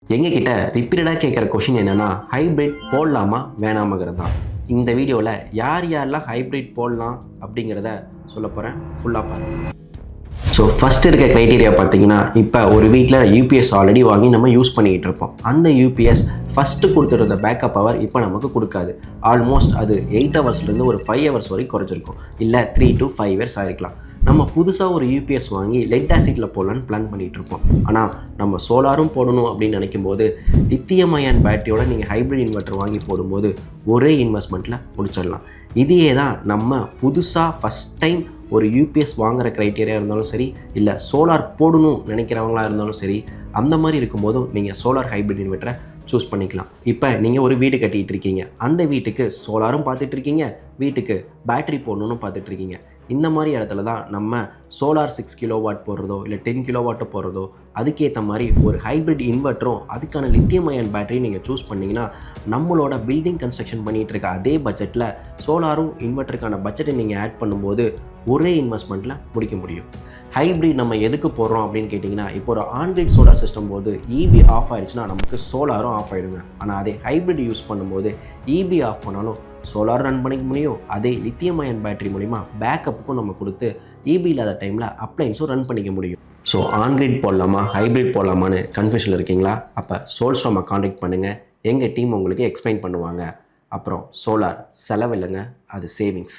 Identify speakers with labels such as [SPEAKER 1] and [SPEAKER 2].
[SPEAKER 1] எங்ககிட்ட ரிப்பீட்டடாக கேட்குற கொஷின் என்னென்னா ஹைப்ரிட் போடலாமா வேணாமாங்கிறது தான். இந்த வீடியோவில் யார் யாரெல்லாம் ஹைப்ரிட் போடலாம் அப்படிங்கிறத சொல்ல போகிறேன். ஃபுல்லாக பாருங்கள். ஸோ ஃபஸ்ட்டு இருக்க க்ரைட்டீரியா பார்த்தீங்கன்னா, இப்போ ஒரு வீட்டில் யூபிஎஸ் ஆல்ரெடி வாங்கி நம்ம யூஸ் பண்ணிக்கிட்டு இருப்போம். அந்த யூபிஎஸ் ஃபஸ்ட்டு கொடுத்துருந்த பேக்கப் பவர் இப்போ நமக்கு கொடுக்காது. ஆல்மோஸ்ட் அது 8 ஹவர்ஸ்லேருந்து ஒரு 5 ஹவர்ஸ் வரைக்கும் குறைஞ்சிருக்கும். இல்லை 3 to 5 இயர்ஸ் ஆகிருக்கலாம். நம்ம புதுசாக ஒரு யூபிஎஸ் வாங்கி லெட் ஆசிட்டில் போடலான்னு பிளான் பண்ணிகிட்டு இருப்போம். ஆனால் நம்ம சோலாரும் போடணும் அப்படின்னு நினைக்கும் போது லித்தியம் அயன் பேட்டரியோட நீங்கள் ஹைப்ரிட் இன்வெர்ட்டர் வாங்கி போடும்போது ஒரே இன்வெஸ்ட்மெண்ட்டில் முடிச்சிடலாம். இதையே தான் நம்ம புதுசாக ஃபஸ்ட் டைம் ஒரு யூபிஎஸ் வாங்குகிற க்ரைட்டீரியா இருந்தாலும் சரி, இல்லை சோலார் போடணும் நினைக்கிறவங்களா இருந்தாலும் சரி, அந்த மாதிரி இருக்கும்போதும் நீங்கள் சோலார் ஹைப்ரிட் இன்வெர்ட்டரை சூஸ் பண்ணிக்கலாம். இப்போ நீங்கள் ஒரு வீடு கட்டிகிட்டு இருக்கீங்க, அந்த வீட்டுக்கு சோலாரும் பார்த்துட்டு இருக்கீங்க, வீட்டுக்கு பேட்டரி போடணும்னு பார்த்துட்டு இருக்கீங்க. இந்த மாதிரி இடத்துல தான் நம்ம சோலார் 6 கிலோவாட் போடுறதோ இல்லை 10 கிலோவாட்டோ போடுறதோ, அதுக்கேற்ற மாதிரி ஒரு ஹைப்ரிட் இன்வெர்ட்டரும் அதுக்கான லித்தியம் அயன் பேட்டரி நீங்கள் சூஸ் பண்ணிங்கன்னா நம்மளோட பில்டிங் கன்ஸ்ட்ரக்ஷன் பண்ணிகிட்டு இருக்க அதே பட்ஜெட்டில் சோலாரும் இன்வெர்ட்டருக்கான பட்ஜெட்டை நீங்கள் ஆட் பண்ணும்போது ஒரே இன்வெஸ்ட்மெண்ட்டில் முடிக்க முடியும். ஹைப்ரிட் நம்ம எதுக்கு போடுறோம் அப்படின்னு கேட்டிங்கன்னா, இப்போ ஒரு ஆன்கிரிட் சோலார் சிஸ்டம் போது இபி ஆஃப் ஆகிடுச்சுன்னா நமக்கு சோலாரும் ஆஃப் ஆகிடுங்க. ஆனால் அதே ஹைப்ரிட் யூஸ் பண்ணும்போது இபி ஆஃப் பண்ணாலும் சோலார் ரன் பண்ணிக்க முடியும். அதே லித்தியம் அயன் பேட்டரி மூலிமா பேக்கப்புக்கும் நம்ம கொடுத்து இபி இல்லாத டைமில் அப்ளைன்ஸும் ரன் பண்ணிக்க முடியும். ஸோ ஆன்கிரிட் போடலாமா ஹைப்ரிட் போடலாமான்னு கன்ஃபியூஷனில் இருக்கீங்களா? அப்போ சோல்ஸ்டார்மை காண்டாக்ட் பண்ணுங்கள். எங்கள் டீம் உங்களுக்கு எக்ஸ்பிளைன் பண்ணுவாங்க. அப்புறம் சோலார் செலவில்லைங்க, அது சேவிங்ஸ்.